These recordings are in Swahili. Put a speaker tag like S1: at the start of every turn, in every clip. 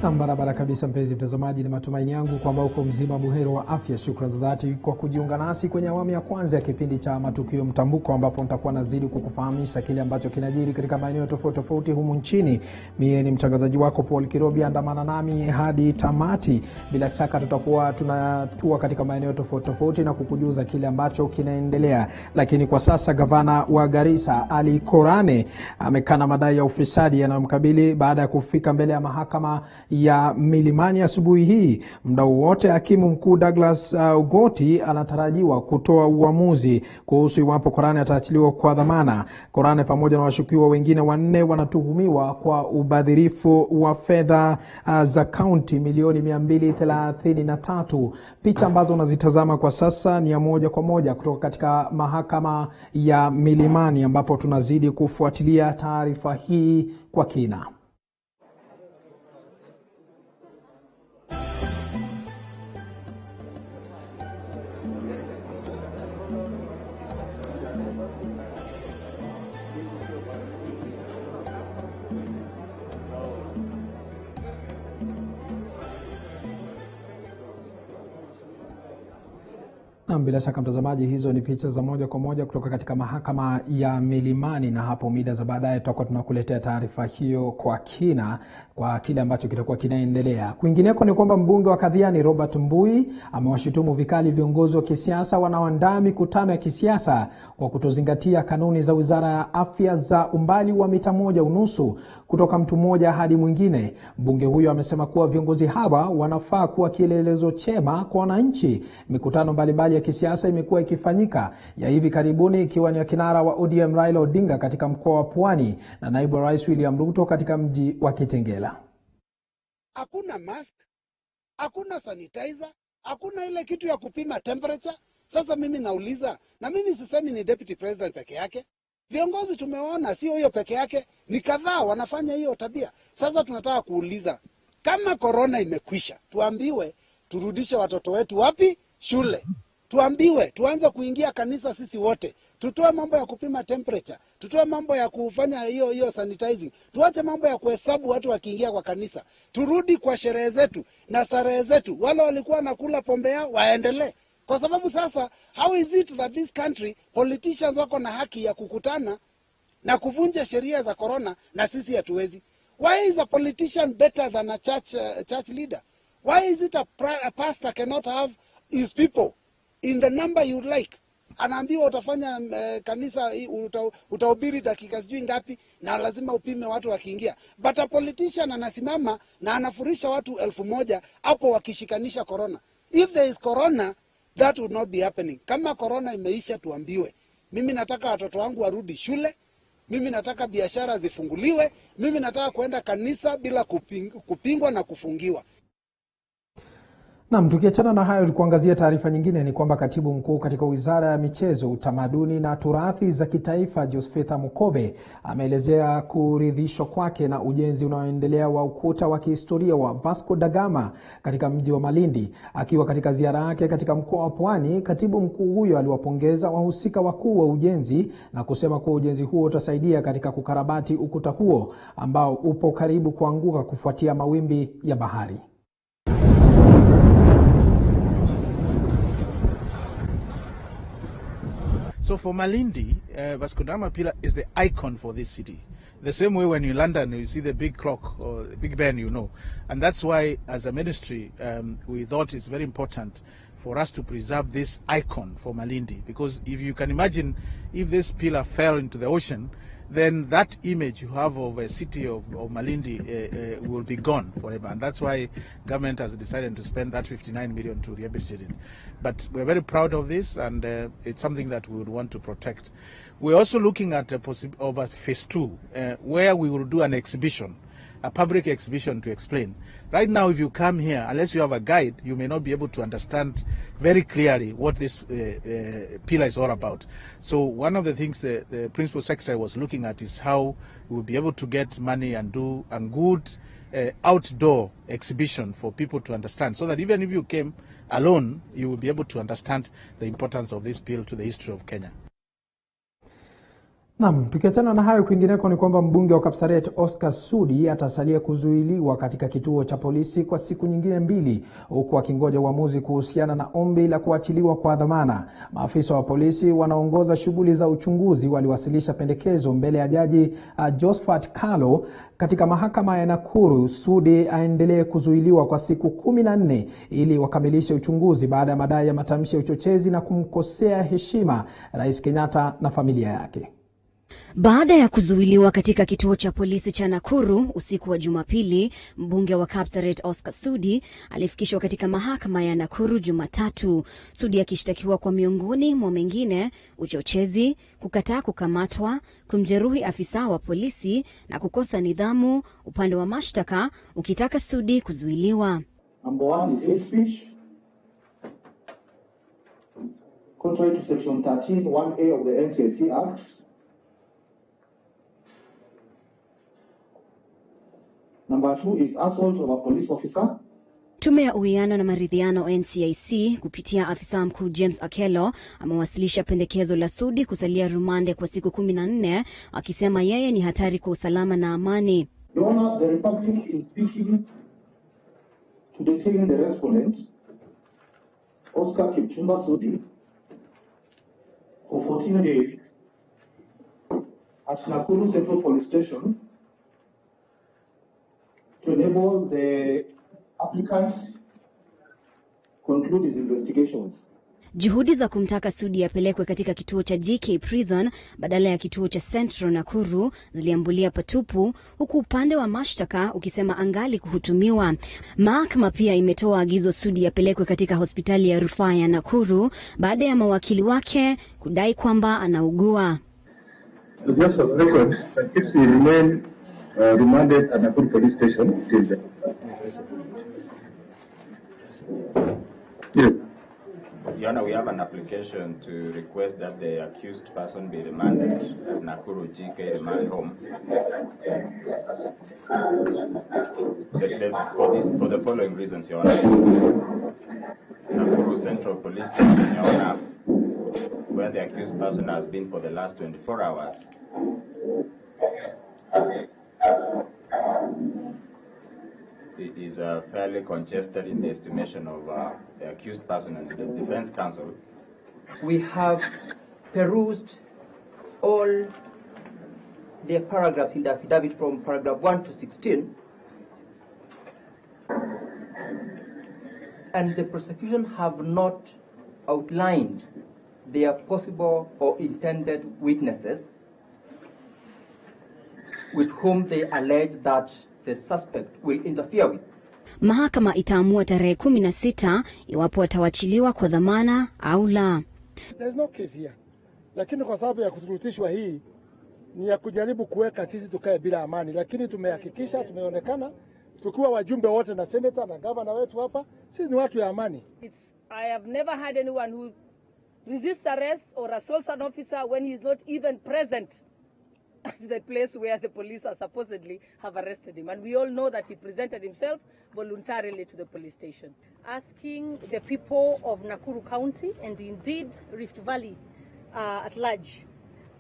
S1: Na barabara kabisa mpenzi mtazamaji, ni matumaini yangu kwamba uko mzima buheri wa afya. Shukrani za dhati kwa kujiunga nasi kwenye awamu ya kwanza ya kipindi cha Matukio Mtambuko, ambapo nitakuwa nazidi kukufahamisha kile ambacho kinajiri katika maeneo tofauti tofauti humu nchini. Mimi ni mtangazaji wako Paul Kirobi, andamana nami hadi tamati. Bila shaka tutakuwa tunatua katika maeneo tofauti tofauti na kukujuza kile ambacho kinaendelea. Lakini kwa sasa gavana wa Garissa Ali Korane amekana madai ya ufisadi yanayomkabili baada ya kufika mbele ya mahakama ya Milimani asubuhi hii. Muda wote hakimu mkuu Douglas Ugoti anatarajiwa kutoa uamuzi kuhusu iwapo Korane ataachiliwa kwa dhamana. Korane pamoja na washukiwa wengine 4 wanatuhumiwa kwa ubadhirifu wa fedha za kaunti milioni 233. Picha ambazo unazitazama kwa sasa ni ya moja kwa moja kutoka katika mahakama ya Milimani, ambapo tunazidi kufuatilia taarifa hii kwa kina. Na bila shaka mtazamaji, hizo ni picha za moja kwa moja kutoka katika mahakama ya Milimani, na hapo mida za baadaye tutakuwa tunakuletea taarifa hiyo kwa kina kwa kile ambacho kitakuwa kinaendelea. Kwingineko ni kwamba mbunge wa Kadhiani Robert Mbui amewashutumu vikali viongozi wa kisiasa wanaoandaa mikutano ya kisiasa kwa kutozingatia kanuni za Wizara ya Afya za umbali wa mita 1.5 kutoka mtu mmoja hadi mwingine. Mbunge huyo amesema kuwa viongozi hawa wanafaa kuwa kielelezo chema kwa wananchi. Mikutano mbalimbali ya kisiasa imekuwa ikifanyika, ya hivi karibuni ikiwa ni kinara wa ODM Raila Odinga katika mkoa wa Pwani na naibu rais William Ruto katika mji wa Kitengela.
S2: Hakuna mask, hakuna sanitizer, hakuna ile kitu ya kupima temperature. Sasa mimi nauliza, na mimi sisemi ni deputy president peke yake. Viongozi tumeona sio hiyo peke yake, ni kadhaa wanafanya hiyo tabia. Sasa tunataka kuuliza, kama corona imekwisha, tuambiwe turudishe watoto wetu wapi? Shule. Tuambiwe tuanze kuingia kanisa sisi wote. Tutoe mambo ya kupima temperature, tutoe mambo ya kufanya hiyo sanitizing. Tuache mambo ya kuhesabu watu wakiingia kwa kanisa. Turudi kwa sherehe zetu na starehe zetu. Wale walikuwa nakula pombe yao waendelee. Kwa sababu sasa, how is it that this country politicians wako na haki ya kukutana na kuvunja sheria za corona na sisi hatuwezi? Why is a politician better than a church leader? Why is it a pastor cannot have his people in the number you like? Anaambiwa utafanya kanisa utahubiri dakika sijui ngapi na lazima upime watu wakiingia. But a politician anasimama na anafurisha watu 1,000 hapo wakishikanisha corona. If there is corona, that would not be happening. Kama corona imeisha, tuambiwe. Mimi nataka watoto wangu warudi shule. Mimi nataka biashara zifunguliwe. Mimi nataka kuenda kanisa bila kupingwa na kufungiwa.
S1: Na tukiachana na hayo, tukuangazia taarifa nyingine. Ni kwamba katibu mkuu katika Wizara ya Michezo, Utamaduni na Turathi za Kitaifa Josphatha Mukobe ameelezea kuridhishwa kwake na ujenzi unaoendelea wa ukuta wa kihistoria wa Vasco da Gama katika mji wa Malindi. Akiwa katika ziara yake katika mkoa wa Pwani, katibu mkuu huyo aliwapongeza wahusika wakuu wa ujenzi na kusema kuwa ujenzi huo utasaidia katika kukarabati ukuta huo ambao upo karibu kuanguka kufuatia mawimbi ya bahari.
S3: So for Malindi, Vasco da Gama pillar is the icon for this city. The same way when you London, you see the big clock or the Big Ben, you know. And that's why, as a ministry, we thought it's very important for us to preserve this icon for Malindi. Because if you can imagine, if this pillar fell into the ocean, then that image you have of a city of Malindi will be gone forever. And that's why government has decided to spend that 59 million to rehabilitate it. But we're very proud of this, and it's something that we would want to protect. We're also looking at a phase 2, where we will do an exhibition, a public exhibition to explain. Right now, if you come here, unless you have a guide, you may not be able to understand very clearly what this pillar is all about. So one of the things the Principal Secretary was looking at is how we will be able to get money and do a good outdoor exhibition for people to understand, so that even if you came alone, you will be able to understand the importance of this pillar to the history of Kenya.
S1: Naam, tukiachana na hayo, kwingineko ni kwamba mbunge wa Kapsaret Oscar SUDI atasalia kuzuiliwa katika kituo cha polisi kwa siku nyingine 2 huku akingoja uamuzi kuhusiana na ombi la kuachiliwa kwa dhamana. Maafisa wa polisi wanaongoza shughuli za uchunguzi waliwasilisha pendekezo mbele ya jaji Josephat Kalo katika mahakama ya Nakuru SUDI aendelee kuzuiliwa kwa siku 14 ili wakamilishe uchunguzi baada ya madai ya matamshi ya uchochezi na kumkosea heshima Rais Kenyatta na familia yake.
S4: Baada ya kuzuiliwa katika kituo cha polisi cha Nakuru usiku wa Jumapili, mbunge wa Kapsaret Oscar SUDI alifikishwa katika mahakama ya Nakuru Jumatatu. SUDI akishtakiwa kwa miongoni mwa mengine uchochezi, kukataa kukamatwa, kumjeruhi afisa wa polisi na kukosa nidhamu, upande wa mashtaka ukitaka SUDI kuzuiliwa.
S5: Number 1 is hate speech. Contrary to section 13(1)(a) of the NCC Act. Number 2 is assault of a police officer.
S4: Tume ya Uwiano na Maridhiano NCIC kupitia afisa mkuu James Akelo amewasilisha pendekezo la SUDI kusalia rumande kwa siku 14 akisema yeye ni hatari kwa usalama na amani.
S5: Your Honor, the Republic is seeking to detain the respondent Oscar Kipchumba SUDI for 14 days at Nakuru Central Police Station to enable the applicant conclude his investigations.
S4: Juhudi za kumtaka SUDI apelekwe katika kituo cha GK Prison badala ya kituo cha Central Nakuru ziliambulia patupu, huku upande wa mashtaka ukisema angali kuhutumiwa. Mahakama pia imetoa agizo SUDI apelekwe katika hospitali ya rufaa ya Nakuru baada ya mawakili wake kudai kwamba anaugua.
S5: Just for the record, if he remain remanded at Nakuru Police Station till then. Yes.
S6: Your Honor, we have an application to request that the accused person be remanded at Nakuru GK remand home. For the following reasons, Your Honor. Nakuru Central Police Station, Your Honor, where the accused person has been for the last 24 hours. It is fairly congested in the estimation of the accused person and the defense counsel.
S7: We have perused all the paragraphs in the affidavit from paragraph 1 to 16, and the prosecution have not outlined their possible or intended witnesses with whom they allege that the suspect will interfere with.
S4: Mahakama itaamua tarehe 16 iwapo atawachiliwa kwa dhamana au la.
S8: There's no case here. Lakini kwa sababu ya kuturutishwa hii ni ya kujaribu kuweka sisi tukae bila amani, lakini tumehakikisha tumeonekana tukiwa wajumbe wote na senator na governor wetu hapa, sisi ni watu ya amani.
S9: I have never had anyone who resists arrest or assaults an officer when he is not even present at the place where the police are supposedly have arrested him. And we all know that he presented himself voluntarily to the police station.
S10: Asking the people of Nakuru County and indeed Rift Valley at large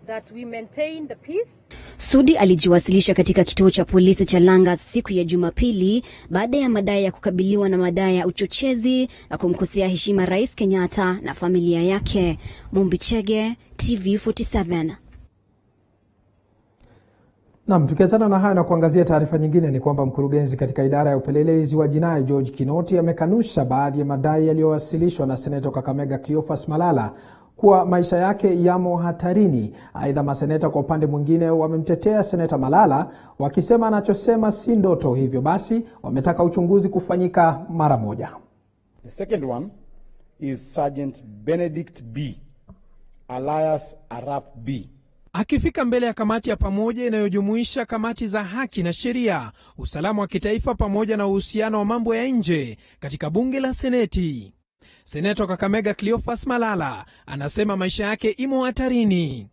S10: that we maintain the peace.
S4: SUDI alijiwasilisha katika kituo cha polisi cha Langas siku ya Jumapili baada ya madai ya kukabiliwa na madai ya uchochezi na kumkosea heshima Rais Kenyatta na familia yake. Mumbichege, TV47.
S1: Naam, tukiachana na haya na kuangazia taarifa nyingine ni kwamba mkurugenzi katika idara ya upelelezi wa jinai George Kinoti amekanusha baadhi ya madai yaliyowasilishwa na Seneta Kakamega Cleophas Malala kuwa maisha yake yamo hatarini. Aidha, maseneta kwa upande mwingine wamemtetea Seneta Malala wakisema anachosema si ndoto, hivyo basi wametaka uchunguzi kufanyika mara moja.
S11: The second one is Sergeant Benedict B, alias Arap B.
S1: Akifika mbele ya kamati ya pamoja inayojumuisha kamati za haki na sheria, usalama wa kitaifa pamoja na uhusiano wa mambo ya nje katika bunge la Seneti, Seneta Kakamega Cleophas Malala anasema maisha yake imo hatarini.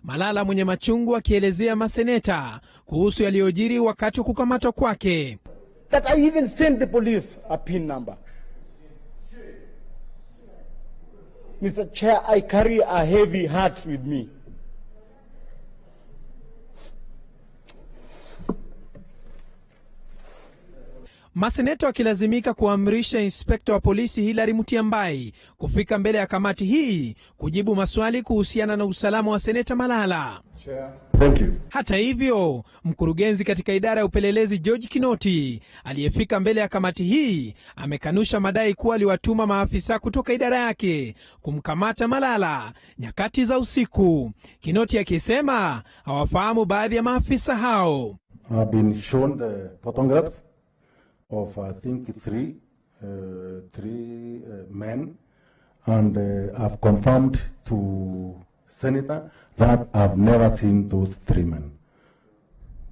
S1: Malala mwenye machungu akielezea maseneta kuhusu yaliyojiri wakati wa kukamatwa kwake.
S11: That I even sent the police a PIN number. Mr. Chair, I carry a heavy heart with me.
S1: Maseneta wakilazimika kuamrisha inspekta wa polisi Hilary Mutyambai kufika mbele ya kamati hii kujibu maswali kuhusiana na usalama wa seneta Malala.
S11: Thank you.
S1: Hata hivyo, mkurugenzi katika idara ya upelelezi George Kinoti aliyefika mbele ya kamati hii amekanusha madai kuwa aliwatuma maafisa kutoka idara yake kumkamata Malala nyakati za usiku. Kinoti akisema hawafahamu baadhi ya maafisa hao.
S11: I've been shown the photographs of I think three men, and I've confirmed to Senator that I've never seen those 3 men.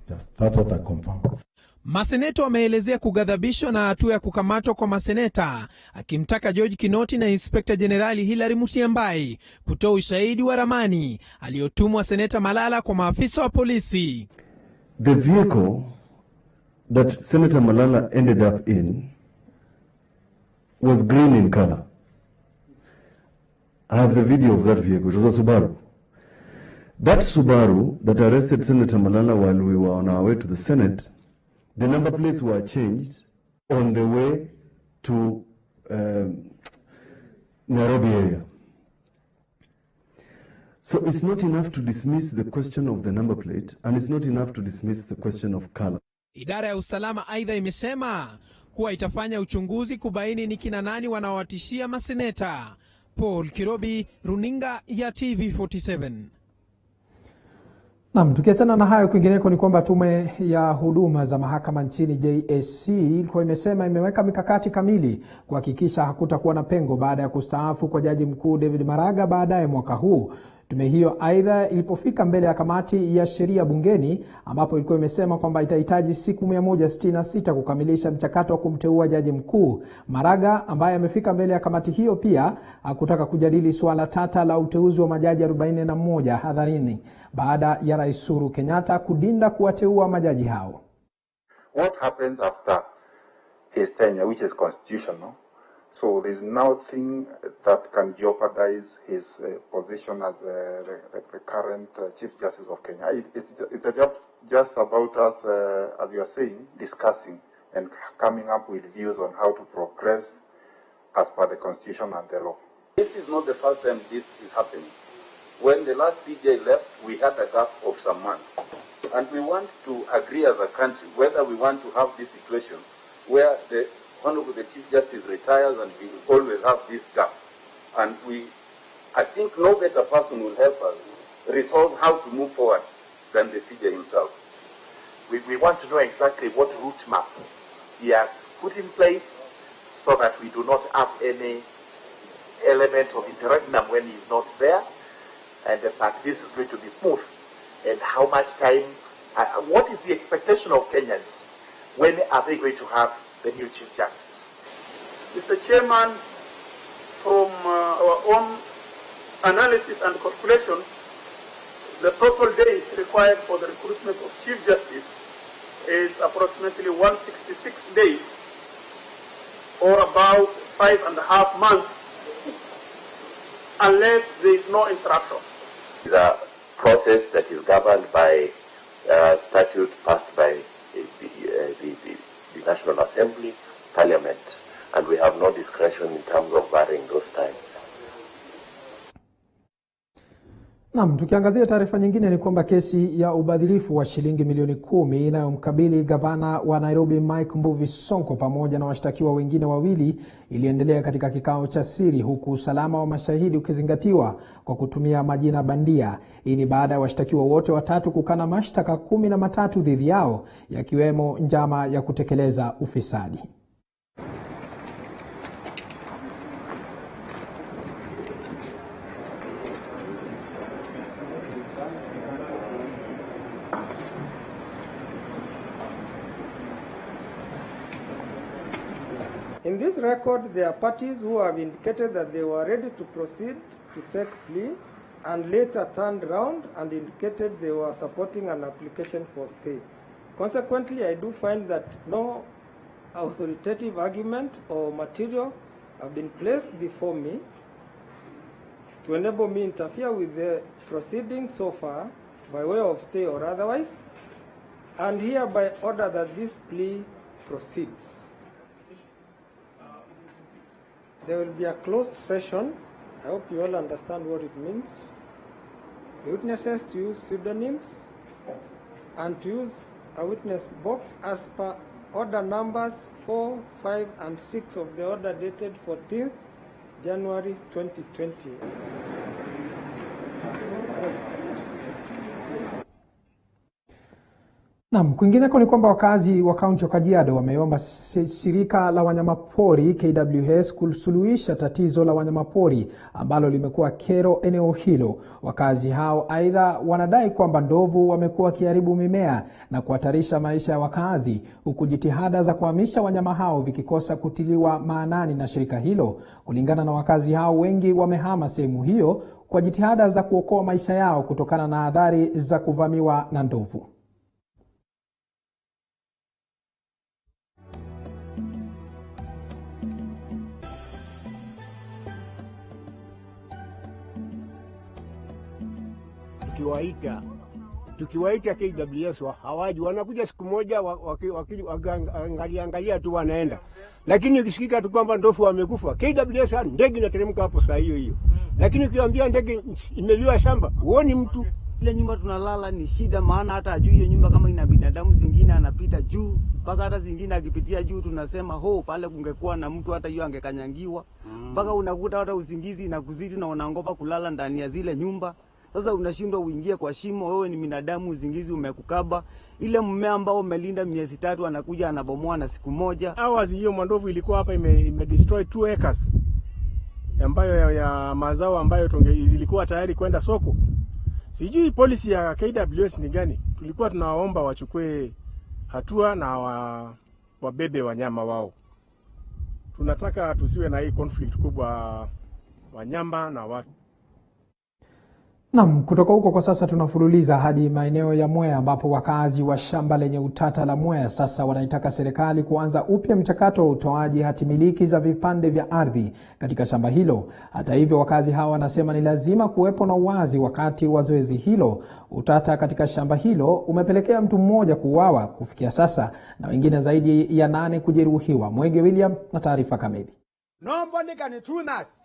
S11: That's what I confirmed.
S1: Maseneta wameelezea kugadhabishwa na hatua ya kukamatwa kwa maseneta, akimtaka George Kinoti na Inspekta Jenerali Hilary Mutyambai kutoa ushahidi wa ramani aliyotumwa seneta Malala kwa maafisa wa polisi.
S12: The vehicle that Senator Malala ended up in was green in color. I have the video of that vehicle. It was a Subaru. That Subaru that arrested Senator Malala while we were on our way to the Senate, the number plates were changed on the way to Nairobi area. So it's not enough to dismiss the question of the number plate, and it's not enough to dismiss the question of color.
S1: Idara ya usalama aidha imesema kuwa itafanya uchunguzi kubaini ni kina nani wanaowatishia maseneta. Paul Kirobi, runinga ya TV47. Naam, tukiachana na hayo, kwingineko ni kwamba tume ya huduma za mahakama nchini JSC ilikuwa imesema imeweka mikakati kamili kuhakikisha hakutakuwa na pengo baada ya kustaafu kwa jaji mkuu David Maraga baadaye mwaka huu. Tume hiyo aidha ilipofika mbele ya kamati ya sheria bungeni, ambapo ilikuwa imesema kwamba itahitaji siku 166 kukamilisha mchakato wa kumteua jaji mkuu. Maraga ambaye amefika mbele ya kamati hiyo pia hakutaka kujadili swala tata la uteuzi wa majaji 41 hadharini baada ya Rais Uhuru Kenyatta kudinda kuwateua majaji hao.
S13: What happens after his tenure, which is constitutional? So there's nothing that can jeopardize his position as the current Chief Justice of Kenya. It's just about us, as you are saying, discussing and coming up with views on how to progress as per the Constitution and the law.
S14: This is not the first time this is happening. When the last CJ left, we had a gap of some months. And we want to agree as a country whether we want to have this situation where the Honorable the Chief Justice retires and we will always have this gap. And I think no better person will help us resolve how to move forward than the CJ himself.
S15: We want to know exactly what route map he has put in place so that we do not have any element of interregnum when he's not there, and the fact this is going to be smooth, and how much time, what is the expectation of Kenyans? When are they going to have the new Chief Justice?
S16: Mr. Chairman, from our own analysis and calculation, the total days required for the recruitment of Chief Justice is approximately 166 days, or about 5.5 months, unless there is no interruption.
S15: The process that is governed by statute passed by the National Assembly, Parliament, and we have no discretion in terms of varying those times.
S1: Naam, tukiangazia taarifa nyingine ni kwamba kesi ya ubadhirifu wa shilingi milioni 10 inayomkabili gavana wa Nairobi Mike Mbuvi Sonko pamoja na washtakiwa wengine wawili iliendelea katika kikao cha siri, huku usalama wa mashahidi ukizingatiwa kwa kutumia majina bandia. Hii ni baada ya washtakiwa wote watatu kukana mashtaka 13 dhidi yao, yakiwemo njama ya kutekeleza ufisadi.
S17: In this record, there are parties who have indicated that they were ready to proceed to take plea and later turned around and indicated they were supporting an application for stay. Consequently, I do find that no authoritative argument or material have been placed before me to enable me interfere with the proceedings so far by way of stay or otherwise, and hereby order that this plea proceeds. there will be a closed session. I hope you all understand what it means. The witnesses to use pseudonyms and to use a witness box as per order numbers 4, 5, and 6 of the order dated 14th January 2020.
S1: Naam, kwingineko ni kwamba wakazi wa kaunti ya Kajiado wameomba shirika la wanyamapori KWS kusuluhisha tatizo la wanyamapori ambalo limekuwa kero eneo hilo. Wakazi hao aidha wanadai kwamba ndovu wamekuwa wakiharibu mimea na kuhatarisha maisha ya wakazi, huku jitihada za kuhamisha wanyama hao vikikosa kutiliwa maanani na shirika hilo. Kulingana na wakazi hao, wengi wamehama sehemu hiyo kwa jitihada za kuokoa maisha yao kutokana na adhari za kuvamiwa na ndovu.
S18: Tukiwaita KWS hawaji, wanakuja siku moja angalia tu wanaenda. Lakini ukisikika tu kwamba ndovu wamekufa, KWS ndege inateremka hapo saa hiyo hiyo. Lakini ukiambia ndege imeliwa shamba, huoni mtu.
S19: Ile nyumba tunalala ni shida, maana hata ajui hiyo nyumba kama ina binadamu, zingine anapita juu, mpaka hata zingine akipitia juu tunasema ho, pale kungekuwa na mtu hata hiyo angekanyangiwa. Mpaka unakuta hata usingizi inakuzidi na unaogopa kulala ndani ya zile nyumba. Sasa unashindwa uingie kwa shimo, wewe ni binadamu, usingizi umekukaba. Ile mmea ambao umelinda miezi 3 anakuja anabomoa na siku moja.
S18: Awazi hiyo mandovu ilikuwa hapa destroy 2 acres ambayo ya mazao ambayo zilikuwa tayari kwenda soko. Sijui policy ya KWS ni gani. Tulikuwa tunawaomba wachukue hatua na wabebe wanyama wao. Tunataka tusiwe na hii conflict kubwa wanyama na watu.
S1: Naam, kutoka huko kwa sasa tunafululiza hadi maeneo ya MWEA ambapo wakazi wa shamba lenye utata la MWEA sasa wanaitaka serikali kuanza upya mchakato wa utoaji hati miliki za vipande vya ardhi katika shamba hilo. Hata hivyo, wakazi hawa wanasema ni lazima kuwepo na uwazi wakati wa zoezi hilo. Utata katika shamba hilo umepelekea mtu mmoja kuuawa kufikia sasa na wengine zaidi ya 8 kujeruhiwa. Mwege William na taarifa kamili.
S20: Nobody can tune us.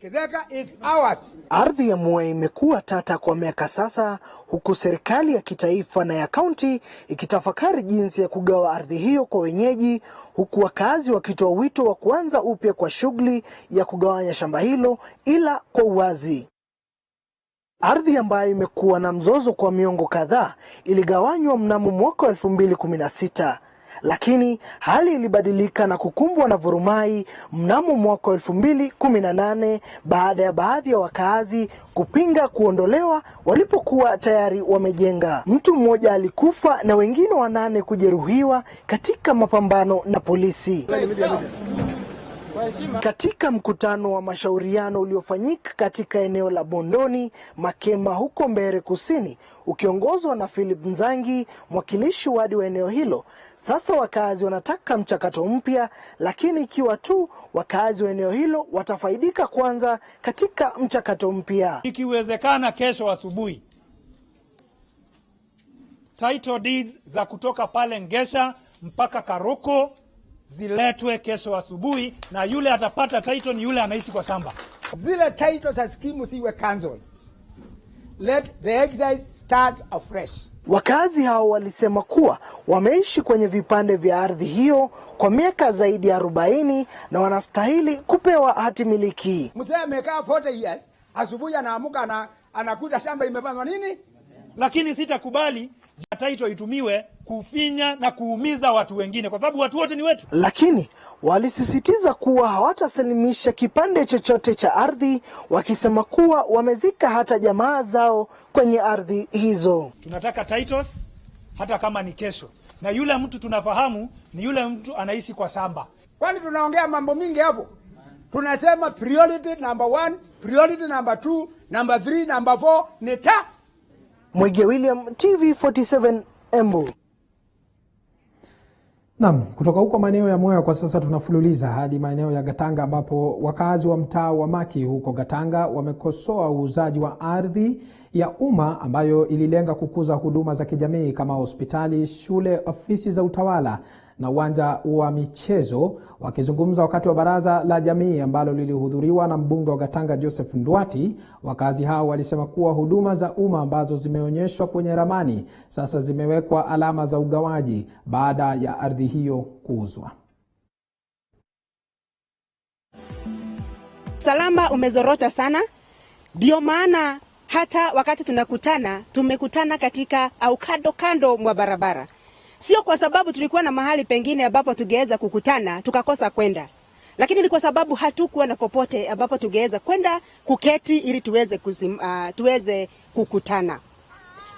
S20: Kidheka is ours.
S21: Ardhi ya MWEA imekuwa tata kwa miaka sasa, huku serikali ya kitaifa na ya kaunti ikitafakari jinsi ya kugawa ardhi hiyo kwa wenyeji, huku wakazi wakitoa wito wa kuanza upya kwa shughuli ya kugawanya shamba hilo ila kwa uwazi. Ardhi ambayo imekuwa na mzozo kwa miongo kadhaa iligawanywa mnamo mwaka 2016. Lakini hali ilibadilika na kukumbwa na vurumai mnamo mwaka 2018 baada ya baadhi ya wakazi kupinga kuondolewa walipokuwa tayari wamejenga. Mtu mmoja alikufa na wengine 8 kujeruhiwa katika mapambano na polisi. Katika mkutano wa mashauriano uliofanyika katika eneo la Bondoni, Makema huko Mbeere Kusini, ukiongozwa na Philip Nzangi, mwakilishi wadi wa eneo hilo, sasa wakazi wanataka mchakato mpya, lakini ikiwa tu wakazi wa eneo hilo watafaidika kwanza katika mchakato mpya.
S22: Ikiwezekana kesho asubuhi, title deeds za kutoka pale Ngesha mpaka Karoko ziletwe kesho asubuhi, na yule atapata title ni yule anaishi kwa shamba.
S20: Zile title za skimu siwe cancel. Let the exercise start afresh.
S21: Wakazi hao walisema kuwa wameishi kwenye vipande vya ardhi hiyo kwa miaka zaidi ya 40 na wanastahili kupewa hati miliki.
S20: Mzee amekaa 40 years, asubuhi anaamuka na anakuta shamba imefanywa nini?
S22: Lakini sitakubali title itumiwe kufinya na kuumiza watu wengine, kwa sababu watu wote ni wetu.
S21: Lakini walisisitiza kuwa hawatasalimisha kipande chochote cha ardhi, wakisema kuwa wamezika hata jamaa zao kwenye ardhi hizo.
S22: Tunataka titles hata kama ni kesho, na yule mtu tunafahamu ni yule mtu anaishi kwa shamba.
S20: Kwani tunaongea mambo mingi hapo? Tunasema priority number 1, priority number 2, number 3, number 4 ni ta.
S21: Mwege William, TV47 Embu.
S1: Naam, kutoka huko maeneo ya MWEA kwa sasa tunafululiza hadi maeneo ya Gatanga ambapo wakazi wa mtaa wa Maki huko Gatanga wamekosoa uuzaji wa ardhi ya umma ambayo ililenga kukuza huduma za kijamii kama hospitali, shule, ofisi za utawala na uwanja wa michezo. Wakizungumza wakati wa baraza la jamii ambalo lilihudhuriwa na mbunge wa Gatanga Joseph Ndwati, wakazi hao walisema kuwa huduma za umma ambazo zimeonyeshwa kwenye ramani sasa zimewekwa alama za ugawaji baada ya ardhi hiyo kuuzwa.
S2: Usalama umezorota sana, ndio maana hata wakati tumekutana katika au kando mwa barabara. Sio kwa sababu tulikuwa na mahali pengine ambapo tungeweza kukutana tukakosa kwenda, lakini ni kwa sababu hatukuwa na popote ambapo tungeweza kwenda kuketi ili tuweze kukutana.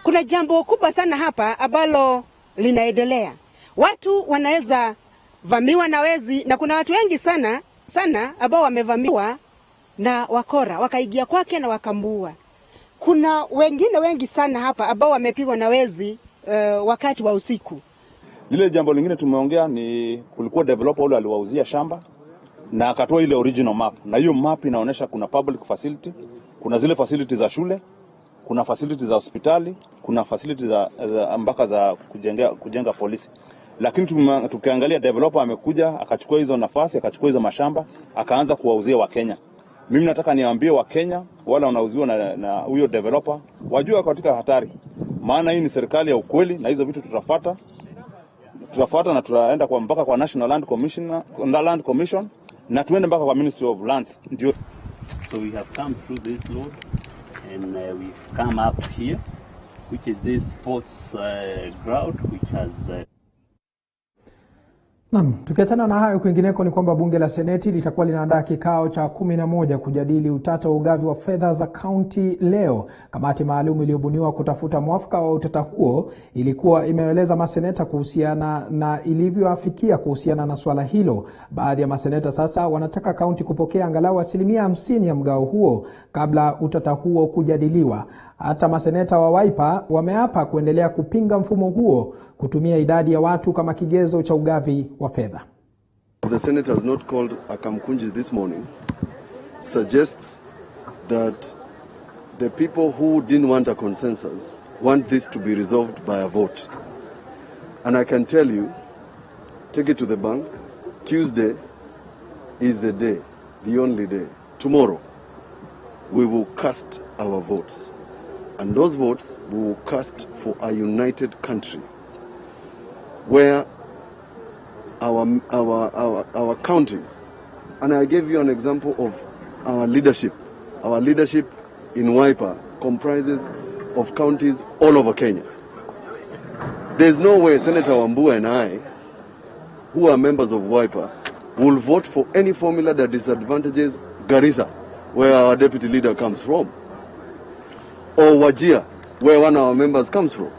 S2: Kuna jambo kubwa sana hapa ambalo linaendelea. Watu wanaweza vamiwa na wezi, na kuna watu wengi sana ambao wamevamiwa na wakora, wakaingia kwake na wakambua. Kuna wengine wengi sana hapa ambao wamepigwa na wezi wakati wa usiku.
S3: Lile jambo lingine tumeongea ni kulikuwa developer ule aliwauzia shamba na akatoa ile original map, na hiyo map inaonyesha kuna public facility, kuna zile facility za shule, kuna facility za hospitali, kuna facility za mpaka za kujenga polisi. Lakini tukiangalia developer amekuja akachukua hizo nafasi, akachukua hizo mashamba, akaanza kuwauzia Wakenya. Mimi nataka niwaambie Wakenya wala wanauziwa na huyo developer wajue katika hatari. Maana hii ni serikali ya ukweli, na hizo vitu tutafuata na tutaenda mpaka kwa National Land Commission na tuende mpaka kwa Ministry of Lands. Ndio.
S23: So we have come through this road and we've come up here, which is this sports ground which has
S1: tukiachana na hayo, kwingineko ni kwamba bunge la Seneti litakuwa linaandaa kikao cha 11 kujadili utata wa ugavi wa fedha za kaunti leo. Kamati maalum iliyobuniwa kutafuta mwafaka wa utata huo ilikuwa imeeleza maseneta kuhusiana na ilivyoafikia kuhusiana na swala hilo. Baadhi ya maseneta sasa wanataka kaunti kupokea angalau 50% ya mgao huo kabla utata huo kujadiliwa. Hata maseneta wa Wiper wameapa kuendelea kupinga mfumo huo kutumia idadi ya watu kama kigezo cha ugavi wa fedha.
S12: The senators not called Akamkunji this morning suggests that the people who didn't want a consensus want this to be resolved by a vote. And I can tell you, take it to the bank, Tuesday is the day, the only day. Tomorrow we will cast our votes. And those votes we will cast for a united country where our counties, and I gave you an example of our leadership. Our leadership in Wiper comprises of counties all over Kenya. There's no way Senator Wambua and I, who are members of Wiper, will vote for any formula that disadvantages Garissa, where our deputy leader comes from, or Wajir, where one of our members comes from.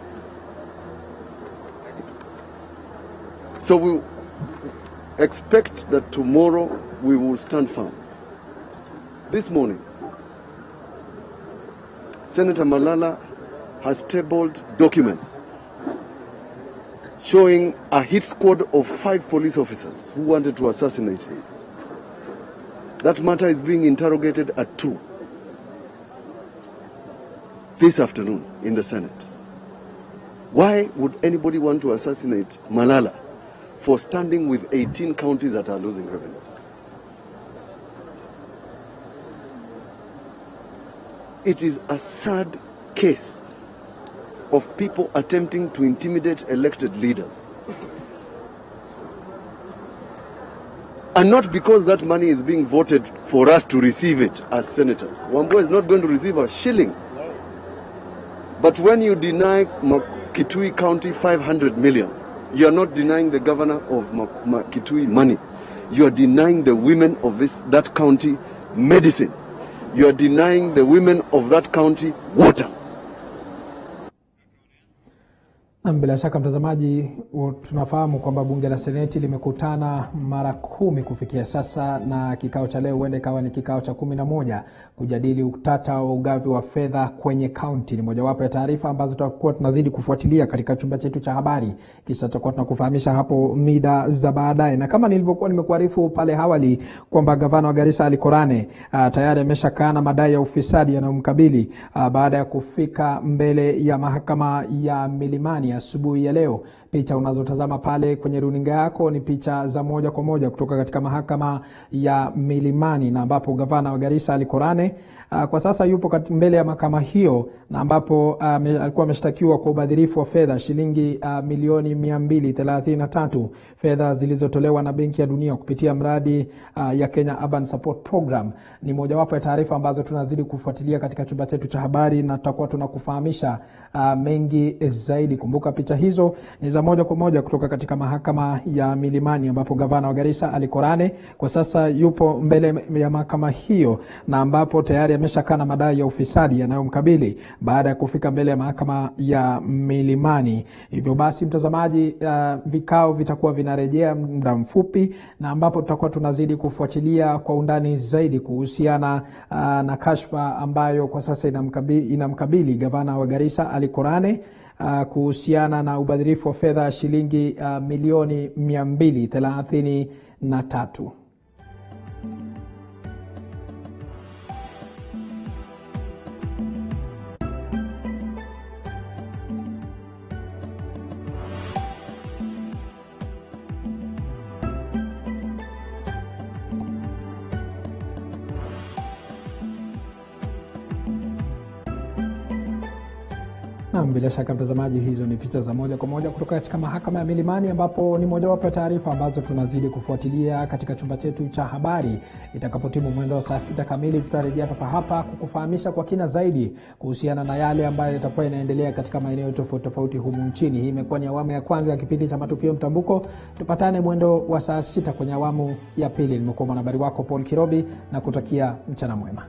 S12: So we expect that tomorrow we will stand firm. This morning, Senator Malala has tabled documents showing a hit squad of 5 police officers who wanted to assassinate him. That matter is being interrogated at 2 this afternoon in the Senate. Why would anybody want to assassinate Malala for standing with 18 counties that are losing revenue? It is a sad case of people attempting to intimidate elected leaders. And not because that money is being voted for us to receive it as senators. Wambua is not going to receive a shilling. But when you deny Kitui County 500 million, you are not denying the governor of Kitui money. You are denying the women of that county medicine. You are denying the women of that county water.
S1: Bila shaka mtazamaji, tunafahamu kwamba bunge la Seneti limekutana mara 10 kufikia sasa, na kikao cha leo huenda ikawa ni kikao cha 11 kujadili utata wa ugavi wa fedha kwenye kaunti. Ni mojawapo ya taarifa ambazo tutakuwa tunazidi kufuatilia katika chumba chetu cha habari, kisha tutakuwa tunakufahamisha hapo mida za baadaye. Na kama nilivyokuwa nimekuarifu pale awali kwamba gavana wa Garissa Ali Korane tayari ameshakana madai ya ufisadi yanayomkabili baada ya kufika mbele ya mahakama ya Milimani asubuhi ya leo. Picha unazotazama pale kwenye runinga yako ni picha za moja kwa moja kutoka katika mahakama ya Milimani, na ambapo gavana wa Garissa Ali Korane kwa sasa yupo mbele ya mahakama hiyo, na ambapo alikuwa ameshtakiwa kwa ubadhirifu wa fedha shilingi milioni 233, fedha zilizotolewa na Benki ya Dunia kupitia mradi ya Kenya Urban Support Program. Ni mojawapo ya taarifa ambazo tunazidi kufuatilia katika chumba chetu cha habari, na tutakuwa tunakufahamisha mengi zaidi. Kumbuka picha hizo ni za moja kwa moja kutoka katika mahakama ya Milimani, ambapo gavana wa Garissa Ali Korane kwa sasa yupo mbele ya mahakama hiyo, na ambapo tayari ameshakana madai ya ufisadi yanayomkabili baada ya kufika mbele ya mahakama ya Milimani. Hivyo basi mtazamaji, vikao vitakuwa vinarejea muda mfupi, na ambapo tutakuwa tunazidi kufuatilia kwa undani zaidi kuhusiana na kashfa ambayo kwa sasa inamkabili gavana wa Garissa Ali Korane kuhusiana na ubadhirifu wa fedha shilingi milioni 233. Na bila shaka mtazamaji, hizo ni picha za moja kwa moja kutoka katika mahakama ya Milimani, ambapo ni mojawapo ya taarifa ambazo tunazidi kufuatilia katika chumba chetu cha habari. Itakapotimu mwendo wa saa 6 kamili tutarejea hapa kukufahamisha kwa kina zaidi kuhusiana na yale ambayo yatakuwa yanaendelea katika maeneo tofauti tofauti humu nchini. Hii imekuwa ni awamu ya kwanza ya kipindi cha Matukio Mtambuko. Tupatane mwendo wa saa 6 kwenye awamu ya pili. Nimekuwa mwanahabari wako Paul Kirobi na kutakia mchana mwema.